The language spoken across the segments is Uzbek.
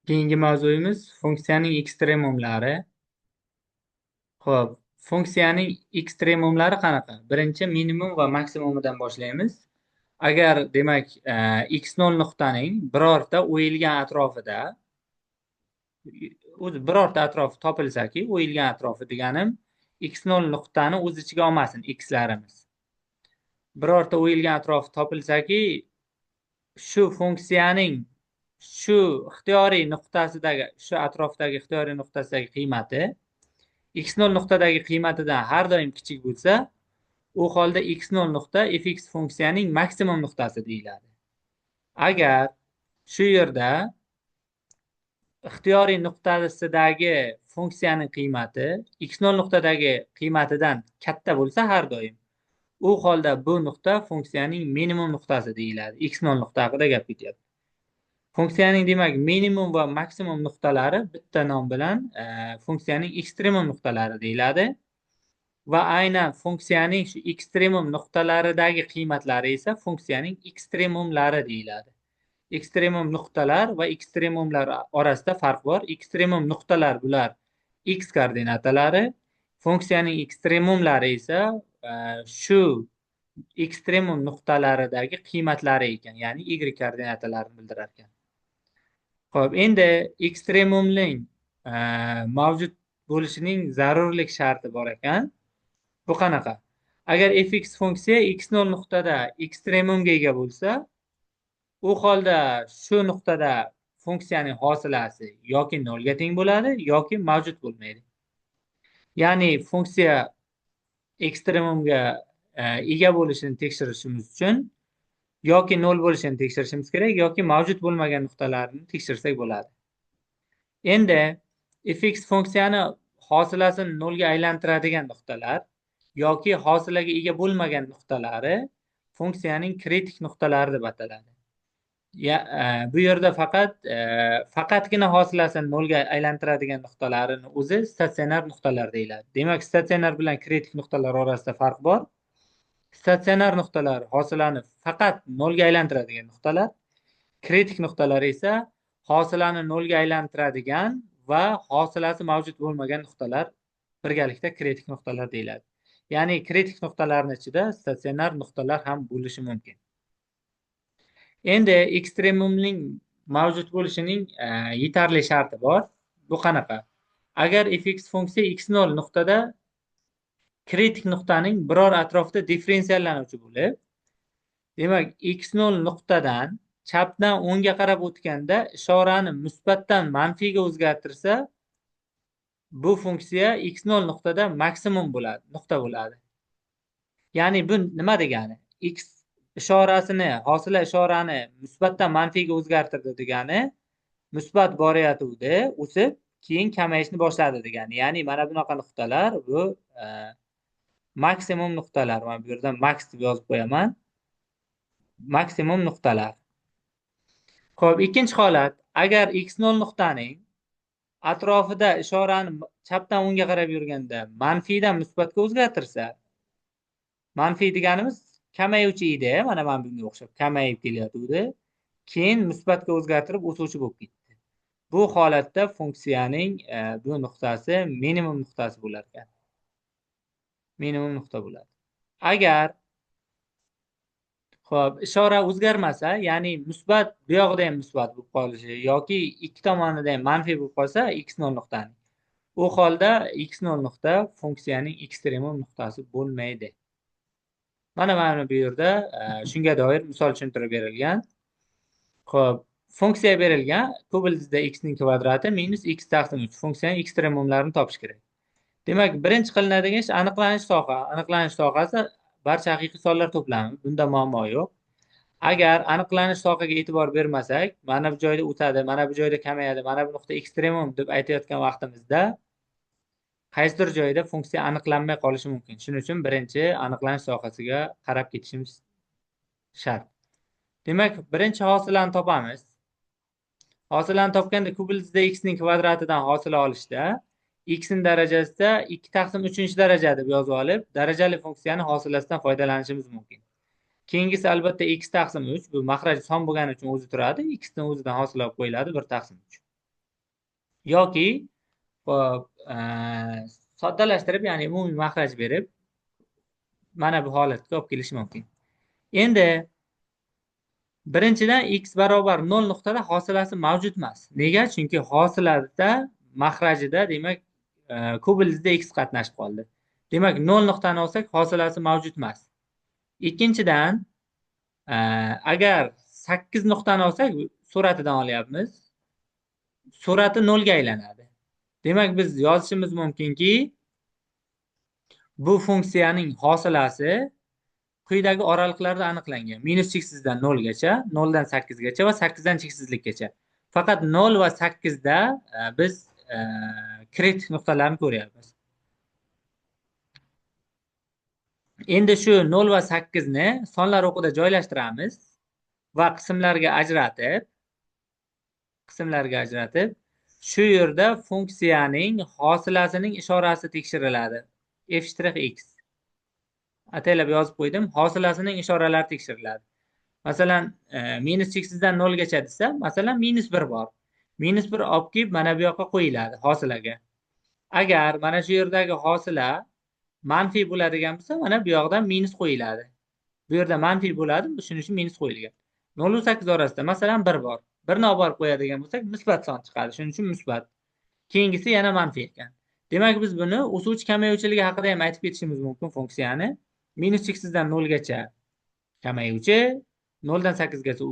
Keyingi mavzuyimiz funksiyaning ekstremumlari. Xo'p, funksiyaning ekstremumlari qanaqa? Birinchi minimum va maksimumidan boshlaymiz. Agar demak x0 nuqtaning birorta o'yilgan atrofida o'zi birorta atrofi topilsaki, o'yilgan atrofi deganim x0 nuqtani o'z ichiga olmasin xlarimiz. Birorta o'yilgan atrofi topilsaki, shu funksiyaning shu ixtiyoriy nuqtasidagi, shu atrofdagi ixtiyoriy nuqtasidagi qiymati x0 nuqtadagi qiymatidan har doim kichik bo'lsa, u holda x0 nuqta fx funksiyaning maksimum nuqtasi deyiladi. Agar shu yerda ixtiyoriy nuqtasidagi funksiyaning qiymati x0 nuqtadagi qiymatidan katta bo'lsa har doim, u holda bu nuqta funksiyaning minimum nuqtasi deyiladi. x0 nuqta haqida gap ketyapti. Funksiyaning demak minimum va maksimum nuqtalari bitta nom bilan funksiyaning ekstremum nuqtalari deyiladi. Va aynan funksiyaning shu ekstremum nuqtalaridagi qiymatlari esa funksiyaning ekstremumlari deyiladi. Ekstremum nuqtalar va ekstremumlar orasida farq bor. Ekstremum nuqtalar bular x koordinatalari, funksiyaning ekstremumlari esa shu ekstremum nuqtalaridagi qiymatlari ekan, ya'ni y koordinatalarini bildirar ekan. Xo'p, endi ekstremumning mavjud bo'lishining zarurlik sharti bor ekan. Bu qanaqa? Agar fx funksiya x0 nuqtada ekstremumga ega bo'lsa, u holda shu nuqtada funksiyaning hosilasi yoki 0 ga teng bo'ladi yoki mavjud bo'lmaydi. Ya'ni funksiya ekstremumga ega bo'lishini tekshirishimiz uchun yoki 0 bo'lishini tekshirishimiz kerak yoki mavjud bo'lmagan nuqtalarni tekshirsak bo'ladi. Endi fx funksiyani hosilasini 0 ga aylantiradigan nuqtalar yoki hosilaga ega bo'lmagan nuqtalari funksiyaning kritik nuqtalari deb ataladi. Bu yerda faqatgina hosilasini 0 ga aylantiradigan nuqtalarini o'zi statsionar nuqtalar deyiladi. Demak, statsionar bilan kritik nuqtalar orasida farq bor. Statsionar nuqtalar hosilani faqat 0 ga aylantiradigan nuqtalar, kritik nuqtalar esa hosilani 0 ga aylantiradigan va hosilasi mavjud bo'lmagan nuqtalar birgalikda kritik nuqtalar deyiladi. Ya'ni kritik nuqtalarning ichida statsionar nuqtalar ham bo'lishi mumkin. Endi ekstremumning mavjud bo'lishining yetarli sharti bor. Bu qanaqa? Agar fx funksiya x0 nuqtada kritik nuqtaning biror atrofida differensiallanuvchi bo'lib, demak x0 nuqtadan chapdan o'ngga qarab o'tganda ishorani musbatdan manfiyga o'zgartirsa, bu funksiya x0 nuqtada maksimum bo'ladi, nuqta bo'ladi. Ya'ni bu nima degani? X ishorasini, hosila ishorani musbatdan manfiyga o'zgartirdi degani, musbat borayotgandi, o'sib, keyin kamayishni boshladi degani. Ya'ni mana bunaqa nuqtalar bu maksimum nuqtalar. Mana bu yerda max deb yozib qo'yaman. Maksimum nuqtalar. Xo'p, ikkinchi holat, agar x0 nuqtaning atrofida ishorani chapdan o'ngga qarab yurganda manfiydan musbatga o'zgartirsa, manfiy deganimiz kamayuvchi edi, mana bunga o'xshab kamayib kelyotgandi. Keyin musbatga o'zgartirib o'suvchi bo'lib ketdi. Bu holatda funksiyaning bu nuqtasi minimum nuqtasi bo'lar ekan. Minimum nuqta bo'ladi. Agar xo'p, ishora o'zgarmasa, ya'ni musbat bu yoqda ham musbat bo'lib qolishi yoki ikki tomonida ham manfiy bo'lib qolsa x0 nuqtani, u holda x0 nuqta funksiyaning ekstremum nuqtasi bo'lmaydi. Mana bu yerda shunga doir misol tushuntirib berilgan. Xo'p, funksiya berilgan, ko'p ildizda x ning kvadrati minus x taqsim 3 funksiyaning ekstremumlarini topish kerak. Demak, birinchi qilinadigan ish aniqlanish soha. Aniqlanish sohasi barcha haqiqiy sonlar to'plami. Bunda muammo yo'q. Agar aniqlanish sohaga e'tibor bermasak, mana bu joyda o'tadi, mana bu joyda kamayadi, mana bu nuqta ekstremum deb aytayotgan vaqtimizda qaysidir joyda funksiya aniqlanmay qolishi mumkin. Shuning uchun birinchi aniqlanish sohasiga qarab ketishimiz shart. Demak, birinchi hosilani topamiz. Hosilani topganda ko'p ildizda x ning kvadratidan hosila olishda x ning darajasida 2 taqsim 3 daraja deb yozib olib, darajali funksiyani hosilasidan foydalanishimiz mumkin. Keyingisi albatta x taqsim 3, bu maxraj son bo'lgani uchun o'zi turadi. X ni o'zidan hosil olib qo'yiladi 1 taqsim 3. yoki hop, soddalashtirib, ya'ni umumiy maxraj berib mana bu holatga olib kelish mumkin. Endi birinchidan x barobar 0 nuqtada hosilasi mavjud emas. Nega? Chunki hosilada maxrajida, demak, kubulizda x qatnashib qoldi. Demak, 0 nuqtani olsak, hosilasi mavjud emas. Ikkinchidan, agar 8 nuqtani olsak, suratidan olyapmiz. Surati 0 ga aylanadi. Demak, biz yozishimiz mumkinki, bu funksiyaning hosilasi quyidagi oraliklarda aniqlangan. Minus cheksizdan 0 gacha, 0 dan 8 gacha va 8 dan cheksizlikgacha. Faqat 0 va 8 da biz kritik nuqtalarni ko'ryapmiz. Endi shu 0 va 8 ni sonlar o'qida joylashtiramiz va qismlarga ajratib, shu yerda funksiyaning hosilasining ishorasi tekshiriladi. f'(x). Ataylab yozib qo'ydim. Hosilasining ishoralari tekshiriladi. Masalan, minus cheksizdan 0 gacha desa, masalan, -1 bor. -1 olib kelib mana bu yoqqa qo'yiladi hosilaga. Agar mana shu yerdagi hosila manfiy bo'ladigan bo'lsa, mana bu yoqdan minus qo'yiladi. Bu yerda manfiy bo'ladi, shuning uchun minus qo'yilgan. 0 va 8 orasida masalan 1 bor. 1 ni olib borib qo'yadigan bo'lsak, musbat son chiqadi. Shuning uchun musbat. Keyingisi yana manfiy ekan. Demak, biz buni o'suvchi kamayuvchiligi haqida ham aytib ketishimiz mumkin funksiyani. Minus cheksizdan 0 gacha kamayuvchi, 0 dan 8 gacha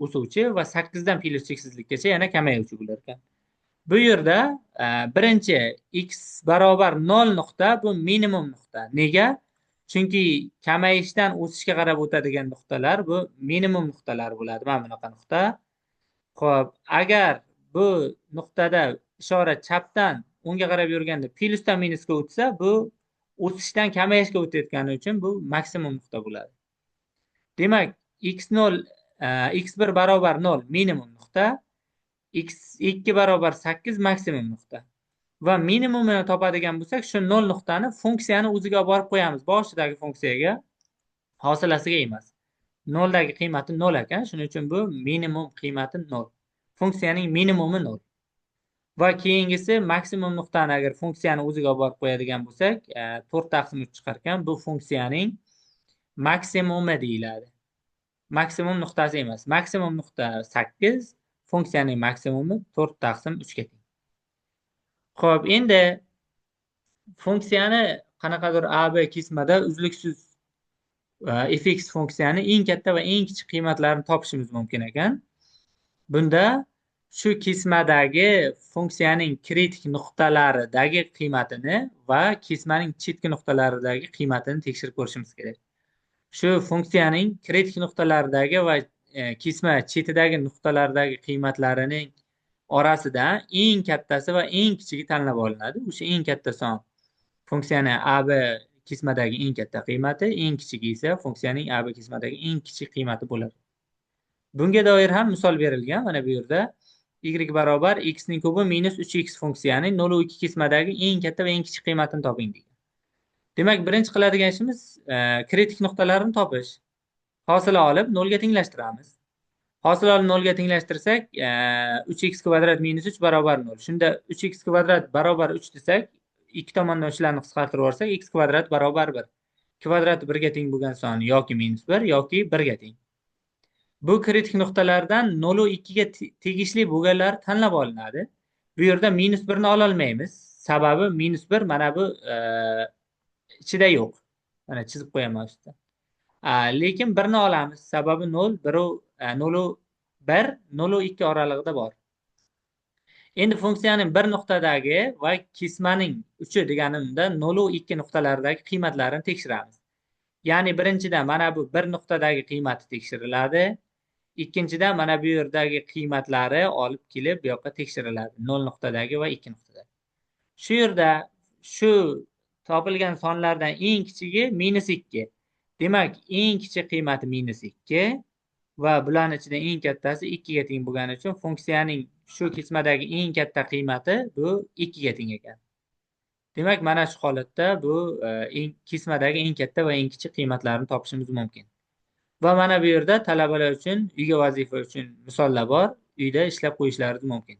o'suvchi va 8 dan plus cheksizlikgacha yana kamayuvchi bo'lar ekan. Bu yerda birinchi x barobar 0 nuqta bu minimum nuqta. Nega? Chunki kamayishdan o'sishga qarab o'tadigan nuqtalar bu minimum nuqtalar bo'ladi. Mana bunaqa nuqta. Xo'p, agar bu nuqtada ishora chapdan o'ngga qarab yurganda plyusdan minusga o'tsa, bu o'sishdan kamayishga o'tayotgani uchun bu maksimum nuqta bo'ladi. Demak, x0 x1 barobar 0 minimum nuqta, x2 barobar 8 maksimum nuqta. Va minimumini topadigan bo'lsak, shu 0 nuqtani funksiyani o'ziga olib borib qo'yamiz. Boshidagi funksiyaga, hosilasiga emas. 0 dagi qiymati 0 ekan, shuning uchun bu minimum qiymati 0. Funksiyaning minimumi 0. Va keyingisi maksimum nuqtani agar funksiyani o'ziga olib borib qo'yadigan bo'lsak, 4/3 chiqar ekan, bu funksiyaning maksimumi deyiladi. Maksimum nuqtasi emas. Maksimum nuqta 8, funksiyaning maksimumi 4/3 ga teng. Xo'p, endi funksiyani qanaqadir AB kesmada uzluksiz fx funksiyani eng katta va eng kichik qiymatlarini topishimiz mumkin ekan. Bunda shu kesmadagi funksiyaning kritik nuqtalaridagi qiymatini va kesmaning chetki nuqtalaridagi qiymatini tekshirib ko'rishimiz kerak. Shu funksiyaning kritik nuqtalaridagi va kesma chetidagi nuqtalardagi qiymatlarining orasidan eng kattasi va eng kichigi tanlab olinadi. O'sha eng katta son funksiyani AB kesmadagi eng katta qiymati, eng kichigi esa funksiyaning AB kesmadagi eng kichik qiymati bo'ladi. Bunga doir ham misol berilgan. Mana bu yerda y barobar x ning kubi minus 3x funksiyaning 0 va 2 kesmadagi eng katta va eng kichik qiymatini toping degan. Demak, birinchi qiladigan ishimiz kritik nuqtalarni topish. Hosila olib 0 ga tenglashtiramiz. Hosil olib 0 ga tenglashtirsak, 3x kvadrat minus 3 barobar 0. Shunda 3x kvadrat barobar 3 desak, ikki tomondan uchlarni qisqartirib olsak, x kvadrat barobar 1. Kvadrat 1 ga teng bo'lgan son yoki minus 1 yoki 1 ga teng. Bu kritik nuqtalardan 0 va 2 ga tegishli bo'lganlar tanlab olinadi. Bu yerda minus 1 ni ola olmaymiz. Sababi minus 1 mana bu ichida yo'q. Mana chizib qo'yaman ustida. Lekin 1 ni olamiz. Sababi 0, 1 0 va 2 oralig'ida bor. Endi funksiyaning bir nuqtadagi va kesmaning uchi deganimda 0 va 2 nuqtalaridagi qiymatlarini tekshiramiz. Ya'ni birinchidan mana bu bir nuqtadagi qiymati tekshiriladi. Ikkinchidan mana bu yerdagi qiymatlari olib kelib bu yoqqa tekshiriladi. 0 nuqtadagi va 2 nuqtadagi. Shu yerda shu topilgan sonlardan eng kichigi -2. Demak, eng kichik qiymati -2 va bularning ichida eng kattasi 2 ga teng bo'lgani uchun funksiyaning shu kesmadagi eng katta qiymati bu 2 ga teng ekan. Demak, mana shu holatda bu kesmadagi eng katta va eng kichik qiymatlarni topishimiz mumkin. Va mana bu yerda talabalar uchun uyga vazifa uchun misollar bor. Uyda ishlab qo'yishlaringiz mumkin.